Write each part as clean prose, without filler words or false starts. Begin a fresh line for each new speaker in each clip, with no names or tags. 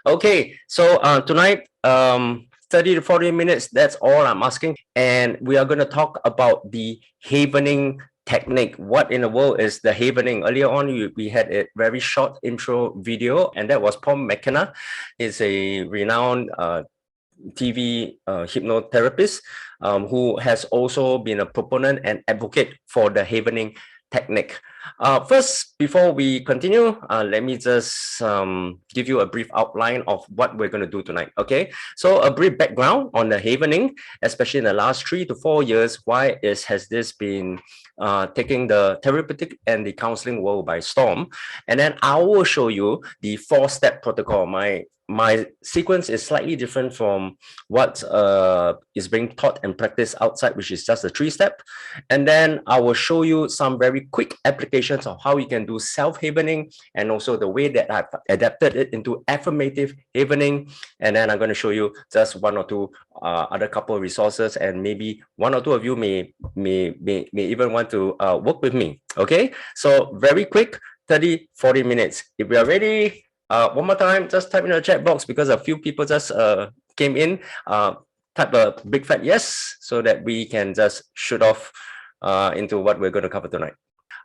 Okay, so tonight, 30 to 40 minutes, that's all I'm asking. And we are going to talk about the havening technique. What in the world is the havening? Earlier on, we had a very short intro video, and that was Paul McKenna. He's a renowned TV hypnotherapist who has also been a proponent and advocate for the havening technique. First, before we continue, let me just give you a brief outline of what we're going to do tonight. Okay, so a brief background on the havening, especially in the last 3 to 4 years. Why has this been taking the therapeutic and the counseling world by storm? And then I will show you the 4-step protocol. My sequence is slightly different from what is being taught and practiced outside, which is just a 3-step. And then I will show you some very quick applications of how you can do self-havening, and also the way that I've adapted it into affirmative havening. And then I'm going to show you just 1 or 2 other couple of resources, and maybe 1 or 2 of you may even want to work with me. Okay, so very quick, 30-40 minutes. If we are ready, one more time, just type in the chat box, because a few people just came in. Type a big fat yes, so that we can just shoot off into what we're going to cover tonight.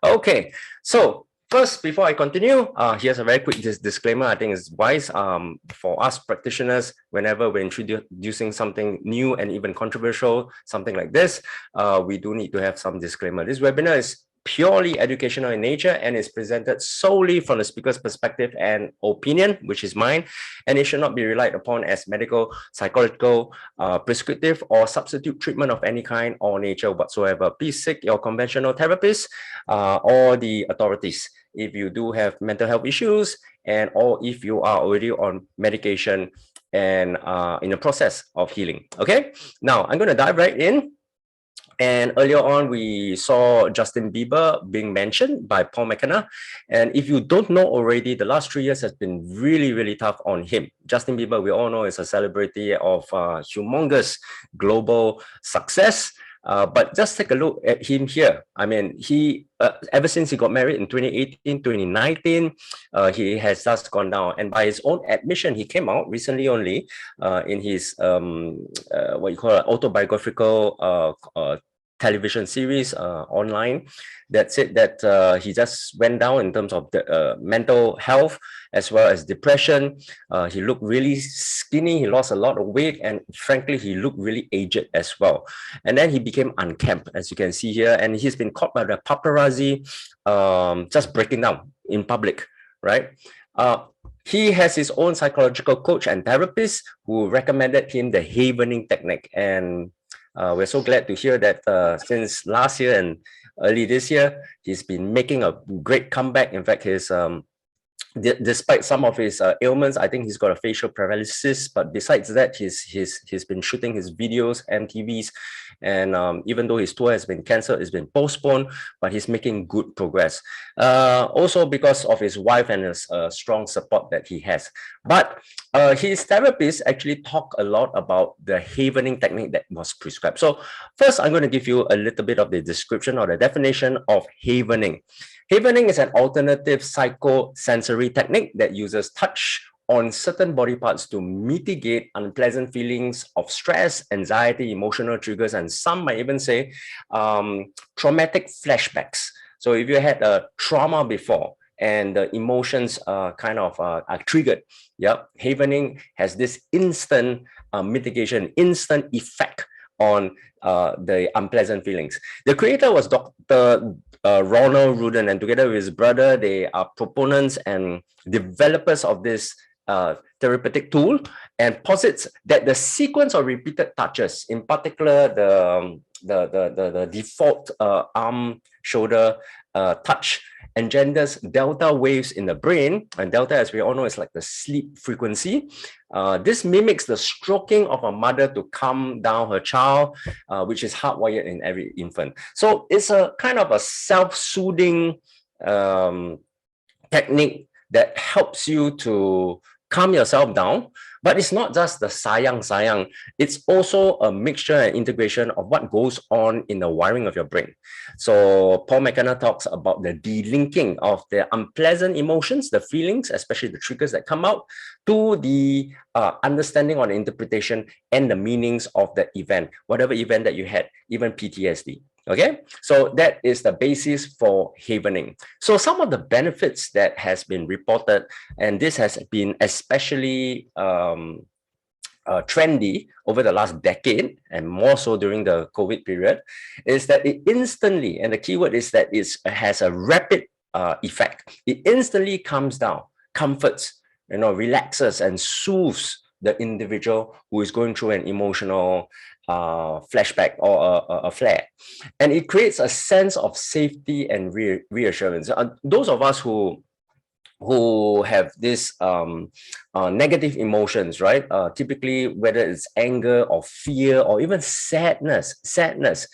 Okay, so first, before I continue, here's a very quick disclaimer. I think it's wise for us practitioners, whenever we're introducing something new and even controversial, something like this, we do need to have some disclaimer. This webinar is purely educational in nature and is presented solely from the speaker's perspective and opinion, which is mine, and it should not be relied upon as medical, psychological, prescriptive, or substitute treatment of any kind or nature whatsoever. Please seek your conventional therapist or the authorities if you do have mental health issues, and or if you are already on medication and in the process of healing. Okay, now I'm going to dive right in. And earlier on, we saw Justin Bieber being mentioned by Paul McKenna. And if you don't know already, the last 3 years has been really, really tough on him. Justin Bieber, we all know, is a celebrity of humongous global success. But just take a look at him here. I mean, he ever since he got married in 2018, 2019, he has just gone down. And by his own admission, he came out recently only in his what you call an autobiographical television series online, that said that he just went down in terms of the mental health as well as depression. He looked really skinny, he lost a lot of weight, and frankly, he looked really aged as well. And then he became unkempt, as you can see here, and he's been caught by the paparazzi just breaking down in public, right? He has his own psychological coach and therapist who recommended him the havening technique. And we're so glad to hear that since last year and early this year, he's been making a great comeback. In fact, his despite some of his ailments, I think he's got a facial paralysis. But besides that, he's been shooting his videos, MTVs, and even though his tour has been cancelled, it's been postponed, but he's making good progress. Also because of his wife and his strong support that he has. But his therapist actually talk a lot about the havening technique that was prescribed. So first, I'm going to give you a little bit of the description or the definition of havening. Havening is an alternative psychosensory technique that uses touch on certain body parts to mitigate unpleasant feelings of stress, anxiety, emotional triggers, and some might even say traumatic flashbacks. So if you had a trauma before and the emotions kind of are triggered, havening has this instant mitigation, instant effect on the unpleasant feelings. The creator was Dr. Ronald Rudin, and together with his brother, they are proponents and developers of this therapeutic tool, and posits that the sequence of repeated touches, in particular the default arm shoulder touch, engenders delta waves in the brain, and delta, as we all know, is like the sleep frequency. This mimics the stroking of a mother to calm down her child, which is hardwired in every infant. So it's a kind of a self-soothing technique that helps you to calm yourself down, But it's not just the sayang. It's also a mixture and integration of what goes on in the wiring of your brain. So Paul McKenna talks about the delinking of the unpleasant emotions, the feelings, especially the triggers that come out, to the understanding or the interpretation and the meanings of the event, whatever event that you had, even PTSD. Okay, so that is the basis for havening. So some of the benefits that has been reported, and this has been especially trendy over the last decade, and more so during the COVID period, is that it instantly, and the keyword is that it has a rapid effect. It instantly calms down, comforts, relaxes and soothes the individual who is going through an emotional flashback or a flare. And it creates a sense of safety and reassurance. Those of us who have this negative emotions, right? Typically, whether it's anger or fear or even sadness,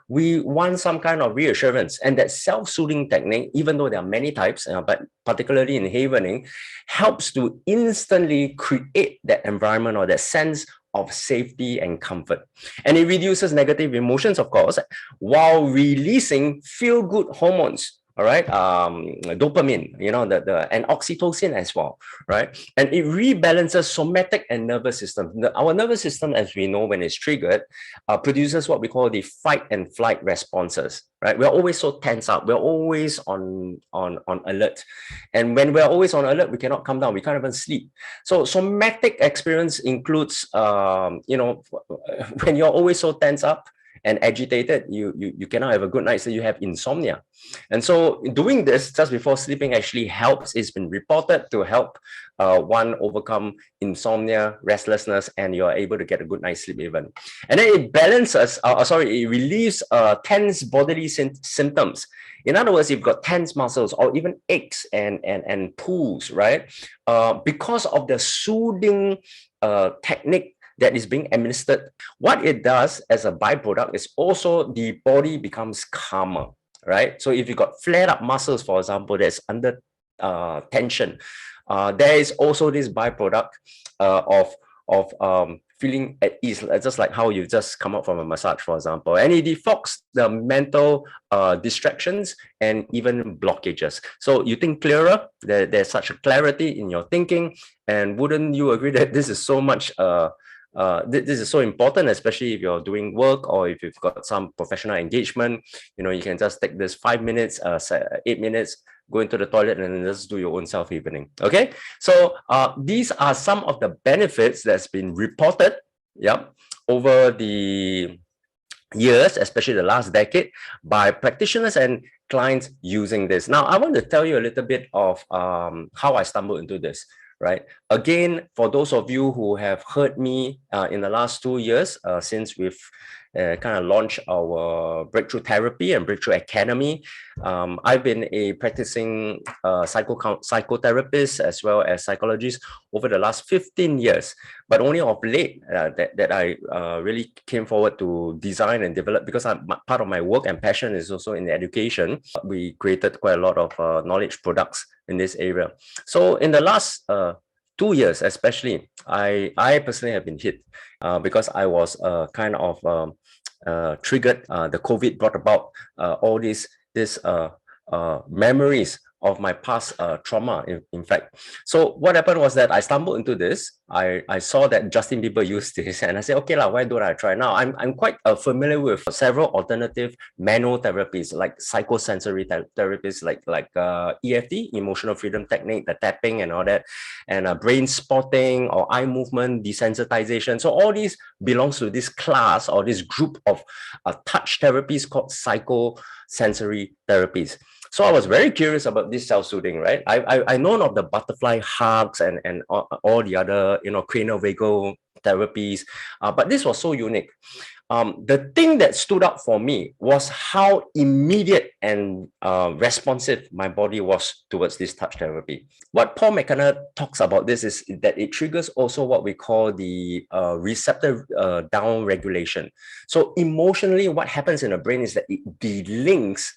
we want some kind of reassurance. And that self-soothing technique, even though there are many types, but particularly in havening, helps to instantly create that environment or that sense of safety and comfort. And it reduces negative emotions, of course, while releasing feel-good hormones. All right, dopamine, and oxytocin as well, right? And it rebalances somatic and nervous system. Our nervous system, as we know, when it's triggered, produces what we call the fight and flight responses, right? We're always so tense up. We're always on alert. And when we're always on alert, we cannot come down. We can't even sleep. So somatic experience includes, when you're always so tense up and agitated, you cannot have a good night, so you have insomnia. And so doing this just before sleeping actually helps. It's been reported to help one overcome insomnia, restlessness, and you're able to get a good night's sleep even. And then it balances, it relieves tense bodily symptoms. In other words, you've got tense muscles or even aches and pulls, right? Because of the soothing technique that is being administered, what it does as a byproduct is also the body becomes calmer, right? So if you've got flared up muscles, for example, that's under tension, there is also this byproduct of feeling at ease, just like how you just come out from a massage, for example. And it defogs the mental distractions and even blockages. So you think clearer, there's such a clarity in your thinking. And wouldn't you agree that this is so much this is so important, especially if you're doing work or if you've got some professional engagement. You can just take this 5 minutes, 8 minutes, go into the toilet and just do your own self-havening. Okay, so these are some of the benefits that's been reported, over the years, especially the last decade, by practitioners and clients using this. Now, I want to tell you a little bit of how I stumbled into this. Right. Again, for those of you who have heard me in the last 2 years, since we've kind of launched our Breakthrough Therapy and Breakthrough Academy, I've been a practicing psychotherapist as well as psychologist over the last 15 years. But only of late that I really came forward to design and develop, because part of my work and passion is also in education. We created quite a lot of knowledge products in this area. So in the last 2 years, especially, I personally have been hit because I was kind of triggered. The COVID brought about all these memories of my past trauma, in fact. So what happened was that I stumbled into this. I saw that Justin Bieber used this, and I said, okay, why don't I try now? I'm quite familiar with several alternative manual therapies, like psychosensory therapies, like EFT, emotional freedom technique, the tapping and all that, and brain spotting or eye movement desensitization. So all these belongs to this class or this group of touch therapies called psychosensory therapies. So I was very curious about this self-soothing, right? I known of the butterfly hugs and all the other, craniovagal therapies, but this was so unique. The thing that stood out for me was how immediate and responsive my body was towards this touch therapy. What Paul McKenna talks about this is that it triggers also what we call the receptor down regulation. So emotionally, what happens in the brain is that it delinks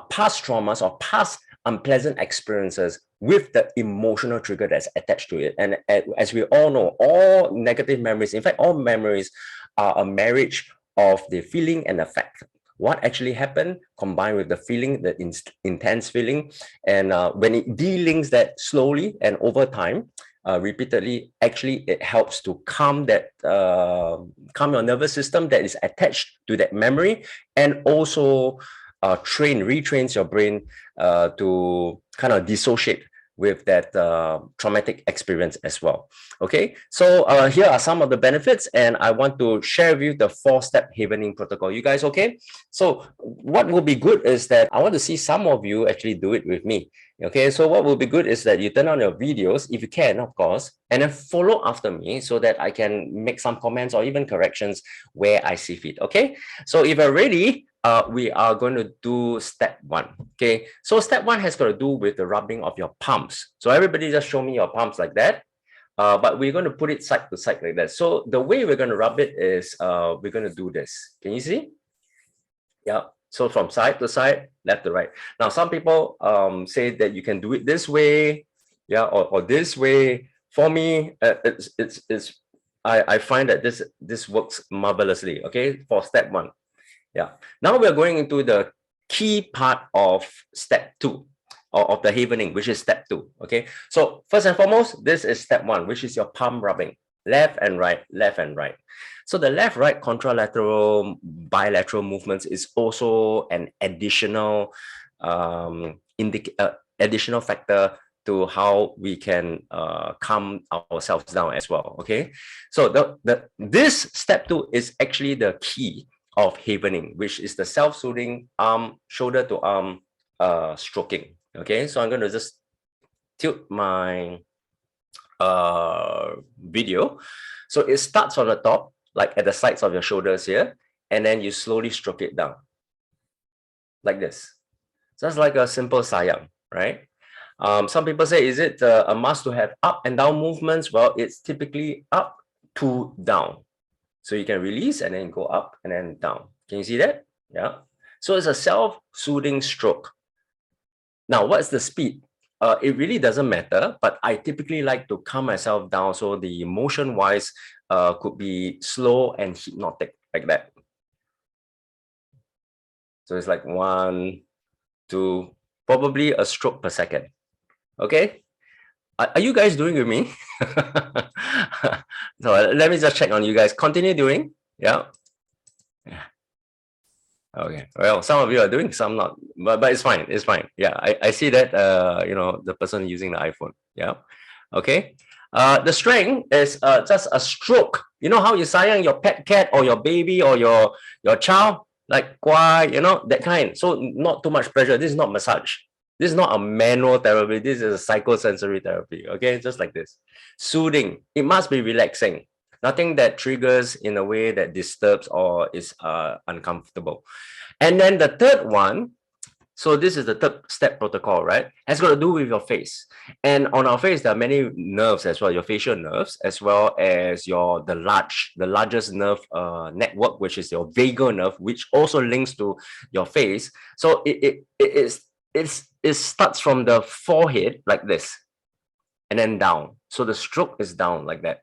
past traumas or past unpleasant experiences with the emotional trigger that's attached to it. And as we all know, all negative memories, in fact, all memories are a marriage of the feeling and the fact. What actually happened combined with the feeling, the intense feeling, and when it delinks that slowly and over time, repeatedly, actually it helps to calm that calm your nervous system that is attached to that memory, and also retrains your brain to kind of dissociate with that traumatic experience as well. Okay, so here are some of the benefits, and I want to share with you the 4-step havening protocol. You guys okay? So what will be good is that I want to see some of you actually do it with me. Okay, so what will be good is that you turn on your videos, if you can, of course, and then follow after me so that I can make some comments or even corrections where I see fit. Okay, so if you're ready, we are going to do step 1. Okay, so step 1 has got to do with the rubbing of your palms. So everybody just show me your palms like that. But we're going to put it side to side like that. So the way we're going to rub it is we're going to do this. Can you see? Yeah. So from side to side, left to right. Now, some people say that you can do it this way, yeah, or this way. For me, I find that this works marvelously. Okay, for step 1. Yeah. Now we're going into the key part of step 2 of the havening, which is step 2. Okay. So first and foremost, this is step 1, which is your palm rubbing, left and right, left and right. So the left, right, contralateral, bilateral movements is also an additional additional factor to how we can calm ourselves down as well. Okay. So this step 2 is actually the key of havening, which is the self-soothing arm, shoulder to arm stroking. Okay, so I'm going to just tilt my video. So it starts on the top, like at the sides of your shoulders here, and then you slowly stroke it down like this. Just like a simple sayang, right? Some people say, is it a must to have up and down movements? Well, it's typically up to down. So you can release and then go up and then down. Can you see that? Yeah. So it's a self-soothing stroke. Now, what's the speed? It really doesn't matter, but I typically like to calm myself down. So the motion-wise could be slow and hypnotic like that. So it's like 1, 2, probably a stroke per second. Okay. Are you guys doing with me? So let me just check on you guys. Continue doing. Yeah. Okay. Well, some of you are doing, some not. But it's fine. It's fine. Yeah. I see that you know, the person using the iPhone. Yeah. Okay. The strength is just a stroke. You know how you sayang your pet cat or your baby or your child, like kwai, you know, that kind. So not too much pressure. This is not massage. This is not a manual therapy. This is a psychosensory therapy. Okay, just like this. Soothing. It must be relaxing. Nothing that triggers in a way that disturbs or is uncomfortable. And then the third one, so this is the third step protocol, right? Has got to do with your face. And on our face, there are many nerves as well, your facial nerves, as well as the largest nerve network, which is your vagal nerve, which also links to your face. So it starts from the forehead like this, and then down. So the stroke is down like that.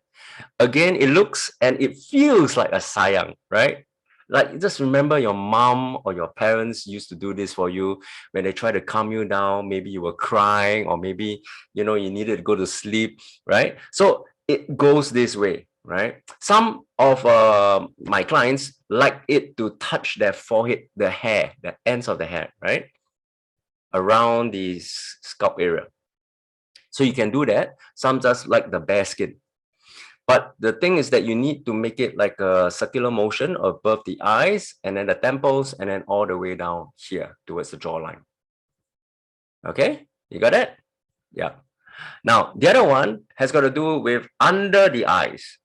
Again, it looks and it feels like a sayang, right? Like, just remember your mom or your parents used to do this for you when they try to calm you down. Maybe you were crying, or maybe, you know, you needed to go to sleep, right? So it goes this way, right? Some of my clients like it to touch their forehead, the hair, the ends of the hair, right? Around the scalp area. So you can do that. Some just like the bare skin. But the thing is that you need to make it like a circular motion above the eyes, and then the temples, and then all the way down here towards the jawline. Okay, you got it? Yeah. Now, the other one has got to do with under the eyes.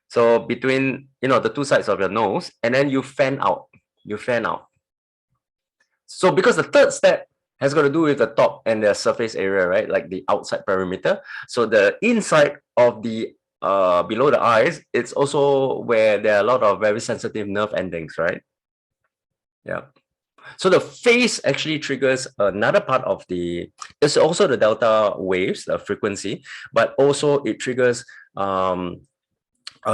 So between, you know, the two sides of your nose, and then you fan out. You fan out. So because the third step has got to do with the top and the surface area, right? Like the outside perimeter. So the inside of the below the eyes, it's also where there are a lot of very sensitive nerve endings, right? Yeah. So the phase actually triggers another part of it's also the delta waves, the frequency, but also it triggers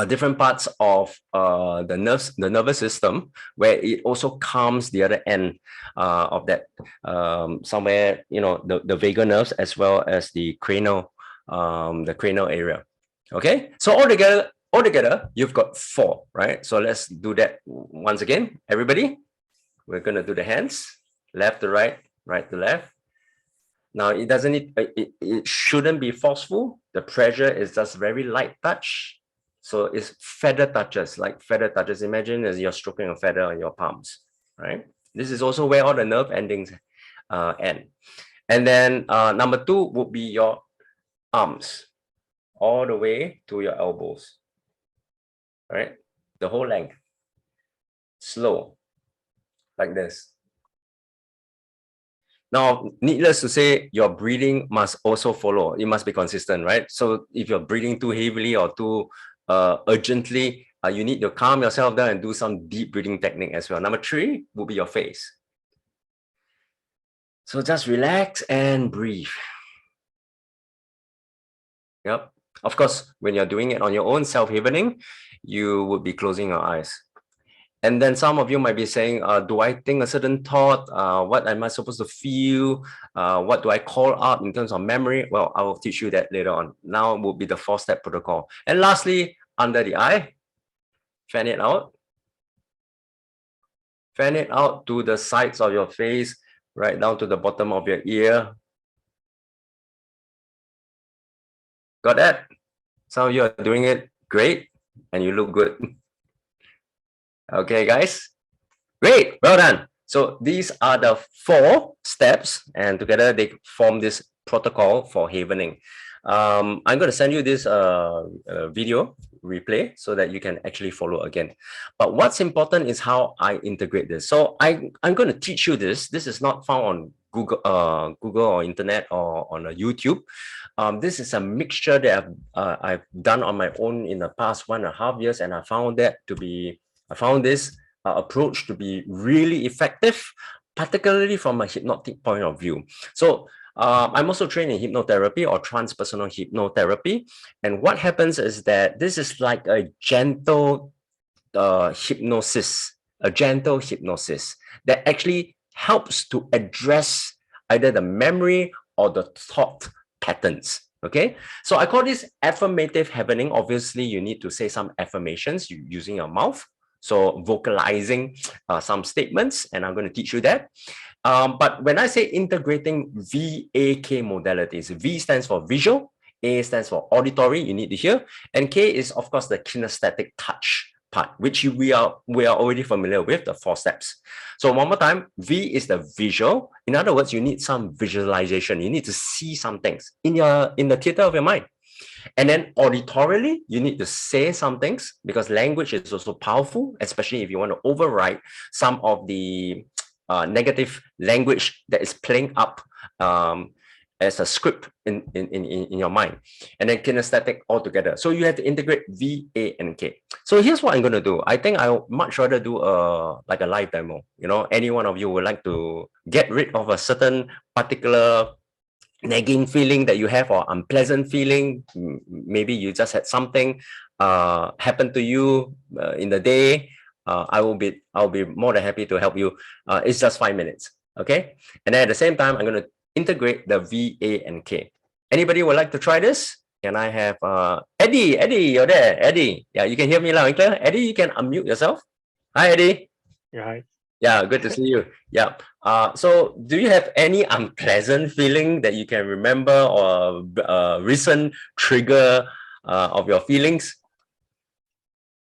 different parts of the nervous system, where it also calms the other end of that, somewhere, the vagal nerves as well as the cranial area. Okay, so altogether, you've got 4, right? So let's do that once again, everybody. We're gonna do the hands, left to right, right to left. Now it doesn't need, it shouldn't be forceful. The pressure is just very light touch. So it's feather touches, like feather touches. Imagine as you're stroking a feather on your palms, right? This is also where all the nerve endings end. And then number 2 would be your arms, all the way to your elbows, right? The whole length. Slow, like this. Now, needless to say, your breathing must also follow. It must be consistent, right? So if you're breathing too heavily or too urgently, you need to calm yourself down and do some deep breathing technique as well. Number 3 will be your face. So just relax and breathe. Yep. Of course, when you're doing it on your own, self-havening, you would be closing your eyes. And then some of you might be saying, do I think a certain thought? What am I supposed to feel? What do I call out in terms of memory? Well, I will teach you that later on. Now will be the 4-step protocol. And lastly, under the eye, fan it out. Fan it out to the sides of your face, right down to the bottom of your ear. Got that? Some of you are doing it great, and you look good. Okay, guys? Great, well done. So these are the 4 steps, and together they form this protocol for havening. I'm going to send you this video replay so that you can actually follow again. But what's important is how I integrate this. So I'm going to teach you this. This is not found on Google or internet or on YouTube. This is a mixture that I've done on my own in the past 1.5 years, and I found this approach to be really effective, particularly from a hypnotic point of view. So I'm also trained in hypnotherapy or transpersonal hypnotherapy. And what happens is that this is like a gentle hypnosis that actually helps to address either the memory or the thought patterns. Okay, so I call this affirmative havening. Obviously, you need to say some affirmations using your mouth. So vocalizing some statements, and I'm going to teach you that. But when I say integrating VAK modalities, V stands for visual, A stands for auditory, you need to hear, and K is, of course, the kinesthetic touch part, which we are already familiar with, the 4 steps. So one more time, V is the visual. In other words, you need some visualization. You need to see some things in the theater of your mind. And then auditorily, you need to say some things, because language is also powerful, especially if you want to override some of the negative language that is playing up as a script in your mind. And then kinesthetic altogether. So you have to integrate V, A, and K. So here's what I'm going to do. I think I would much rather do like a live demo. Any one of you would like to get rid of a certain particular nagging feeling that you have, or unpleasant feeling. Maybe you just had something happen to you in the day. I'll be more than happy to help you. It's just 5 minutes. Okay, and then at the same time, I'm going to integrate the V, A, and K. Anybody would like to try this? Can I have Eddie? Eddie, you're there. Eddie, yeah, you can hear me loud and clear. Eddie, you can unmute yourself. Hi, Eddie.
Yeah, hi.
Yeah, good to see you. Yeah. So do you have any unpleasant feeling that you can remember, or a recent trigger of your feelings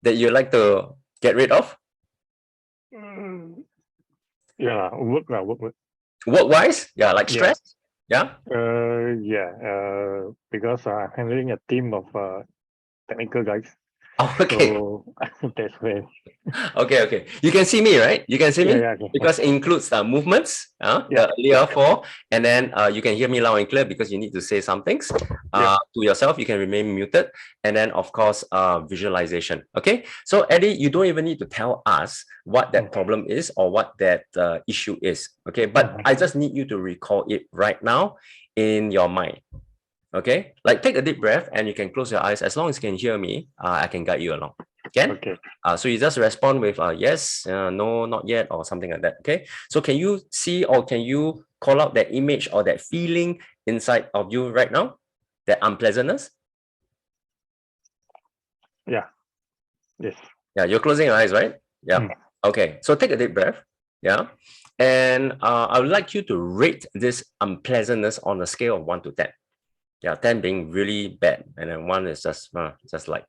that you'd like to get rid of?
Yeah, work.
Work-wise? Yeah, like stress? Yeah?
Because I'm handling a team of technical guys.
Oh, okay.
So that's where.
Okay. You can see me, right? You can see me?
Yeah. Okay.
Because it includes movements,
Yeah.
the earlier four, and then you can hear me loud and clear because you need to say some things
Yeah.
to yourself. You can remain muted, and then of course visualization. Okay, so Eddie, you don't even need to tell us what that problem is or what that issue is. Okay, but I just need you to recall it right now in your mind. Okay, like take a deep breath and you can close your eyes. As long as you can hear me, I can guide you along. Can?
Okay.
So you just respond with yes, no, not yet, or something like that. Okay. So can you see or can you call out that image or that feeling inside of you right now? That unpleasantness?
Yeah. Yes.
Yeah, you're closing your eyes, right? Yeah. Okay. So take a deep breath. Yeah. And I would like you to rate this unpleasantness on a scale of 1 to 10. Yeah, 10 being really bad, and then 1 is just like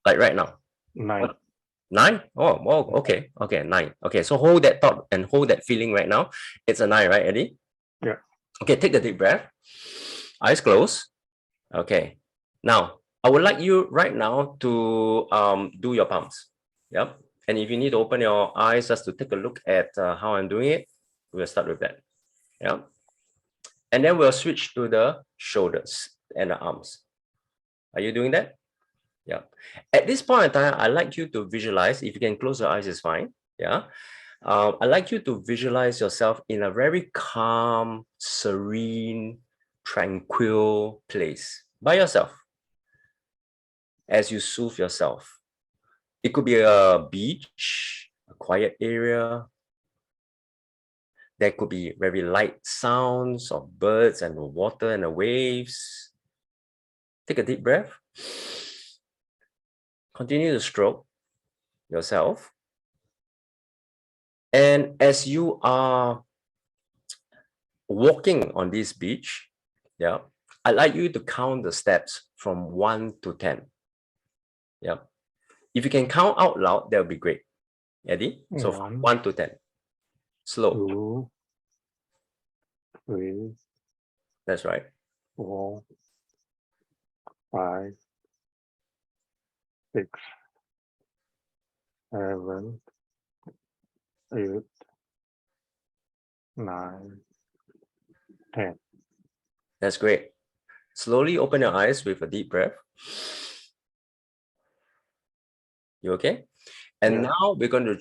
right now.
9.
9? Oh, okay. 9. Okay, so hold that thought and hold that feeling right now. It's a 9, right, Eddie?
Yeah.
Okay, take a deep breath. Eyes closed. Okay. Now, I would like you right now to do your palms. Yep. And if you need to open your eyes just to take a look at how I'm doing it, we'll start with that. Yeah. And then we'll switch to the shoulders and the arms. Are you doing that? Yeah. At this point in time, I'd like you to visualize, if you can close your eyes, it's fine. Yeah. I'd like you to visualize yourself in a very calm, serene, tranquil place by yourself as you soothe yourself. It could be a beach, a quiet area. There could be very light sounds of birds and the water and the waves. Take a deep breath. Continue to stroke yourself. And as you are walking on this beach, yeah, I'd like you to count the steps from 1 to 10. Yeah. If you can count out loud, that would be great. Eddie? So from 1 to 10. Slow.
2, 3,
That's right.
4, 5, 6, 7, 8, 9, 10.
That's great. Slowly open your eyes with a deep breath. You okay? And now we're going to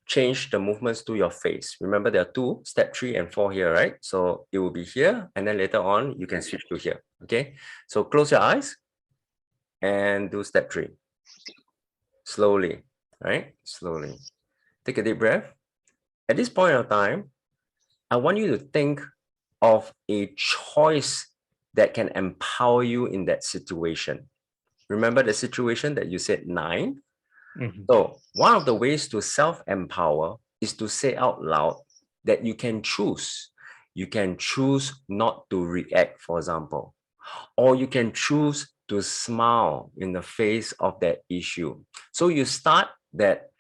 change the movements to your face. Remember, there are 2, step 3 and 4 here, right? So it will be here, and then later on, you can switch to here. Okay. So close your eyes and do step 3. Slowly, right? Slowly. Take a deep breath. At this point of time, I want you to think of a choice that can empower you in that situation. Remember the situation that you said 9? So one of the ways to self-empower is to say out loud that you can choose. You can choose not to react, for example, or you can choose to smile in the face of that issue. So you start that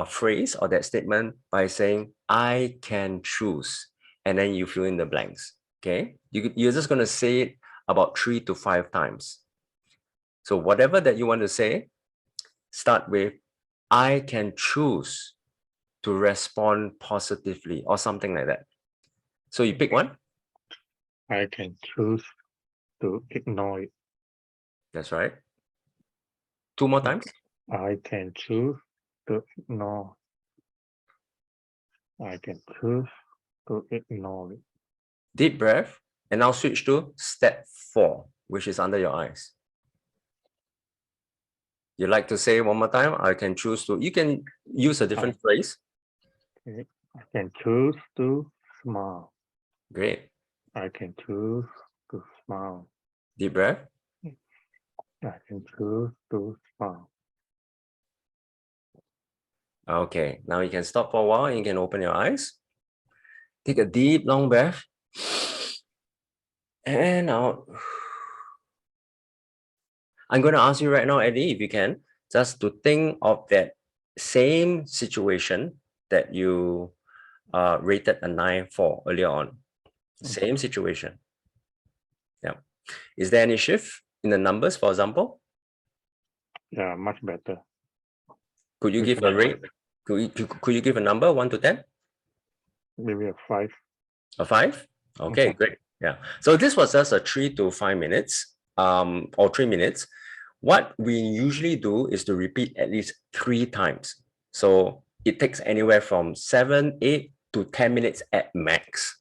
phrase or that statement by saying, I can choose, and then you fill in the blanks. Okay, you're just going to say it about 3 to 5 times. So whatever that you want to say, start with, I can choose to respond positively or something like that. So you pick one.
I can choose to ignore it.
That's right. 2 more times.
I can choose to ignore. I can choose to ignore it.
Deep breath. And now switch to step 4, which is under your eyes. You like to say one more time? I can choose to. You can use a different phrase.
Okay. I can choose to smile.
Great.
I can choose to smile.
Deep breath.
I can choose to smile.
Okay. Now you can stop for a while and you can open your eyes. Take a deep, long breath. And out. I'm going to ask you right now, Eddie, if you can, just to think of that same situation that you rated a 9 for earlier on. Same situation. Yeah. Is there any shift in the numbers, for example?
Yeah, much better.
Could you
Which
give a
means
rate? Could you give a number, 1 to 10?
maybe a 5.
A 5? Okay,
Mhm.
great. Yeah. So this was just a 3 to 5 minutes, or 3 minutes. What we usually do is to repeat at least 3 times. So it takes anywhere from 7, 8 to 10 minutes at max.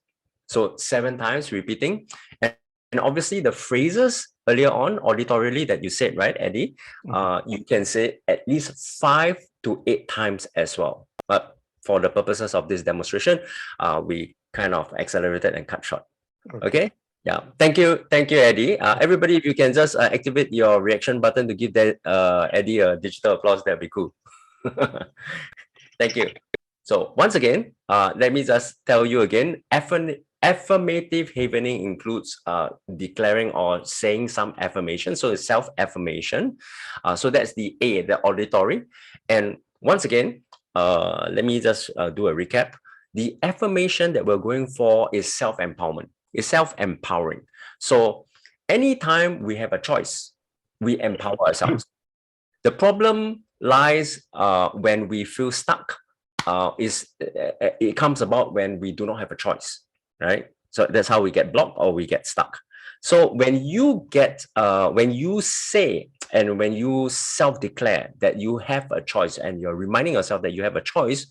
So 7 times repeating. And obviously the phrases earlier on auditorily that you said, right, Eddie? You can say at least 5 to 8 times as well. But for the purposes of this demonstration, we kind of accelerated and cut short. Okay. Yeah. Thank you, Eddie. Everybody, if you can just activate your reaction button to give that Eddie a digital applause, that'd be cool. Thank you. So once again, let me just tell you again, affirmative havening includes declaring or saying some affirmation. So it's self-affirmation. So that's the A, the auditory. And once again, let me just do a recap. The affirmation that we're going for is self-empowerment. It's self-empowering. So anytime we have a choice, we empower ourselves. The problem lies when we feel stuck. It comes about when we do not have a choice, right? So that's how we get blocked or we get stuck. So when you say and when you self-declare that you have a choice and you're reminding yourself that you have a choice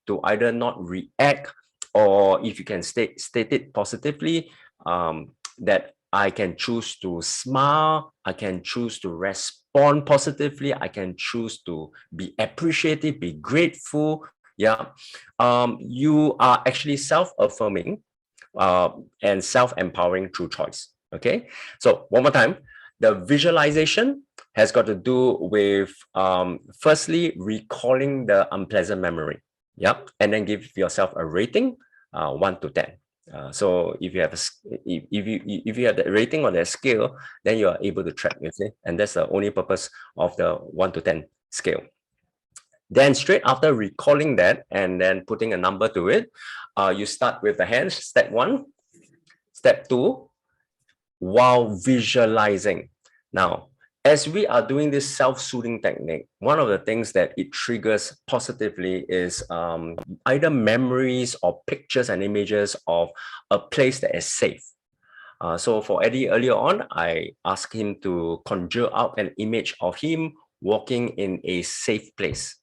to either not react, or if you can state it positively, that I can choose to smile, I can choose to respond positively, I can choose to be appreciative, be grateful. Yeah, you are actually self-affirming and self-empowering through choice. Okay, so one more time, the visualization has got to do with firstly recalling the unpleasant memory. Yep, and then give yourself a rating, 1 to 10. So if you have if you have the rating on that scale, then you are able to track, you see, and that's the only purpose of the 1 to 10 scale. Then straight after recalling that and then putting a number to it, you start with the hands, step 1, step 2, while visualizing. Now, as we are doing this self-soothing technique, one of the things that it triggers positively is either memories or pictures and images of a place that is safe. So for Eddie earlier on, I asked him to conjure out an image of him walking in a safe place,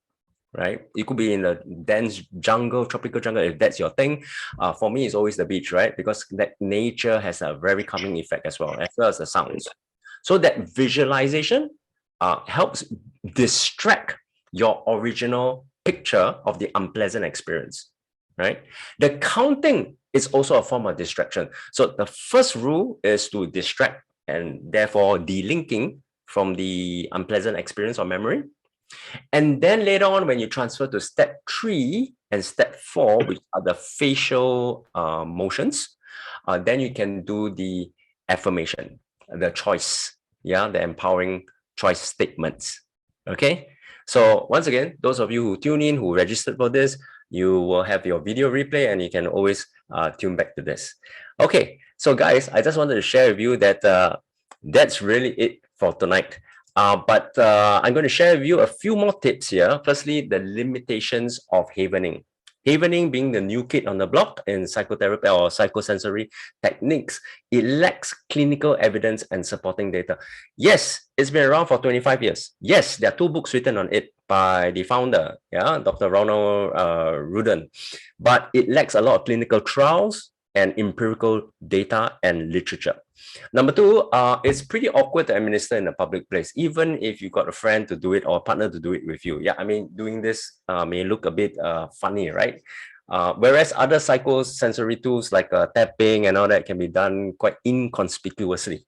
right? It could be in a dense jungle, tropical jungle, if that's your thing. For me, it's always the beach, right? Because that nature has a very calming effect as well as the sounds. So that visualization helps distract your original picture of the unpleasant experience, right? The counting is also a form of distraction. So the first rule is to distract and therefore delinking from the unpleasant experience or memory. And then later on, when you transfer to step 3 and step 4, which are the facial motions, then you can do the affirmation, the choice, yeah, the empowering choice statements. Okay. So once again, those of you who tune in, who registered for this, you will have your video replay and you can always tune back to this. Okay. So guys, I just wanted to share with you that that's really it for tonight. But I'm going to share with you a few more tips here. Firstly, the limitations of havening. Havening being the new kid on the block in psychotherapy or psychosensory techniques, it lacks clinical evidence and supporting data. Yes, it's been around for 25 years. Yes, there are 2 books written on it by the founder, yeah, Dr. Ronald Rudin, but it lacks a lot of clinical trials and empirical data and literature. Number 2, it's pretty awkward to administer in a public place, even if you got a friend to do it or a partner to do it with you. Yeah, I mean, doing this may look a bit funny, right? Whereas other psychosensory tools like tapping and all that can be done quite inconspicuously,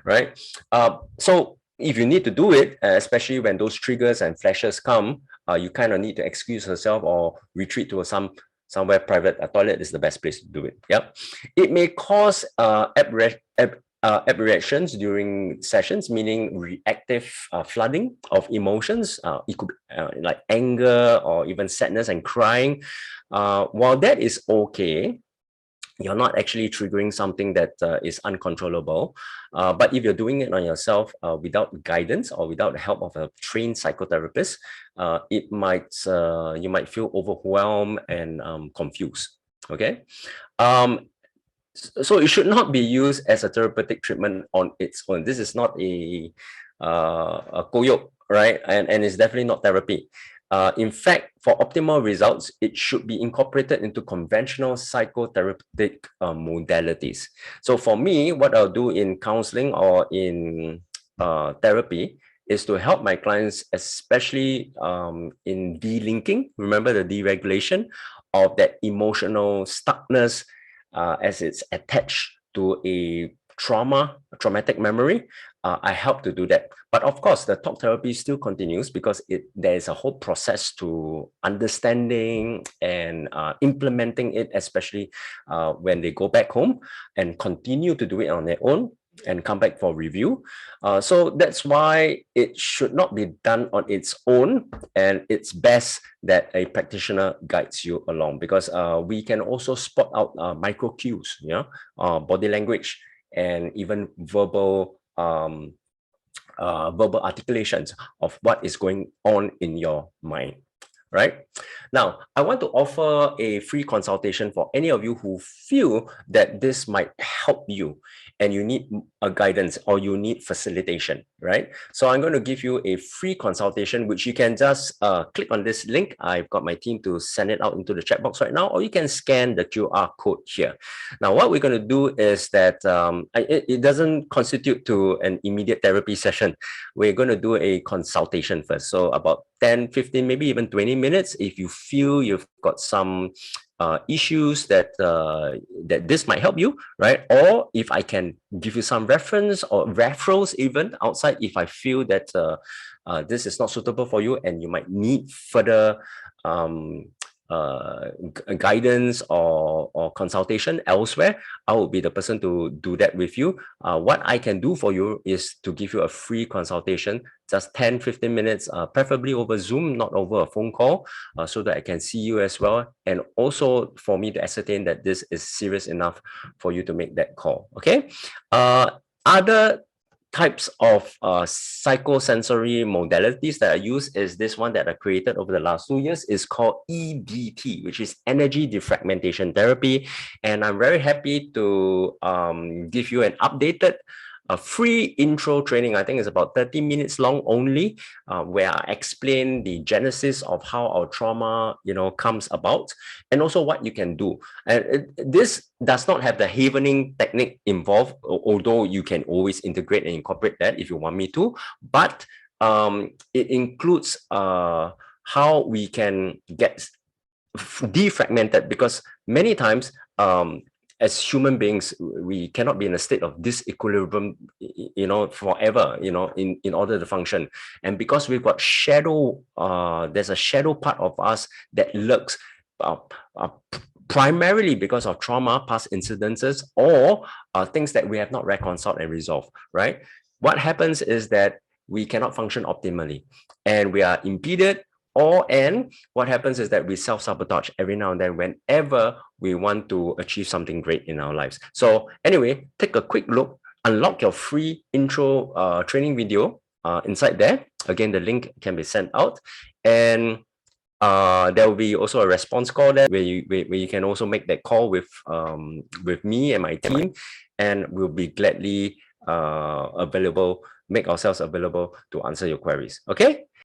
right? So if you need to do it, especially when those triggers and flashes come, you kind of need to excuse yourself or retreat to somewhere private. A toilet is the best place to do it. Yeah, it may cause reactions during sessions, meaning reactive flooding of emotions. It could be like anger or even sadness and crying. While that is okay, you're not actually triggering something that is uncontrollable. But if you're doing it on yourself without guidance or without the help of a trained psychotherapist, it might you might feel overwhelmed and confused. Okay. So it should not be used as a therapeutic treatment on its own. This is not a koyok, right? And it's definitely not therapy. In fact, for optimal results, it should be incorporated into conventional psychotherapeutic modalities. So for me, what I'll do in counseling or in therapy is to help my clients, especially in delinking, remember the deregulation of that emotional stuckness as it's attached to a traumatic memory. I help to do that. But of course, the talk therapy still continues because there is a whole process to understanding and implementing it, especially when they go back home and continue to do it on their own and come back for review. So that's why it should not be done on its own, and it's best that a practitioner guides you along, because we can also spot out micro cues, body language, and even verbal articulations of what is going on in your mind. Right now, I want to offer a free consultation for any of you who feel that this might help you and you need a guidance or you need facilitation, right? So I'm going to give you a free consultation, which you can just click on this link. I've got my team to send it out into the chat box right now, or you can scan the QR code here. Now, what we're going to do is that it doesn't constitute to an immediate therapy session. We're going to do a consultation first. So about 10, 15, maybe even 20 minutes. If you feel you've got some issues that this might help you, right? Or if I can give you some reference or referrals even outside, if I feel that this is not suitable for you and you might need further guidance or consultation elsewhere, I will be the person to do that with you. What I can do for you is to give you a free consultation, just 10, 15 minutes, preferably over Zoom, not over a phone call, so that I can see you as well. And also for me to ascertain that this is serious enough for you to make that call. Okay. Other types of psychosensory modalities that I use is this one that I created over the last 2 years. Is called EDT, which is energy defragmentation therapy. And I'm very happy to give you an updated a free intro training. I think it's about 30 minutes long only, where I explain the genesis of how our trauma, comes about, and also what you can do. And this does not have the havening technique involved, although you can always integrate and incorporate that if you want me to. But it includes how we can get defragmented, because many times as human beings, we cannot be in a state of disequilibrium, forever, in order to function. And because we've got shadow, there's a shadow part of us that lurks primarily because of trauma, past incidences, or things that we have not reconciled and resolved, right? What happens is that we cannot function optimally and we are impeded, and what happens is that we self-sabotage every now and then whenever we want to achieve something great in our lives. So anyway, take a quick look, unlock your free intro training video inside there. Again, the link can be sent out, and there will be also a response call there where you can also make that call with me and my team, and we'll be gladly make ourselves available to answer your queries. Okay.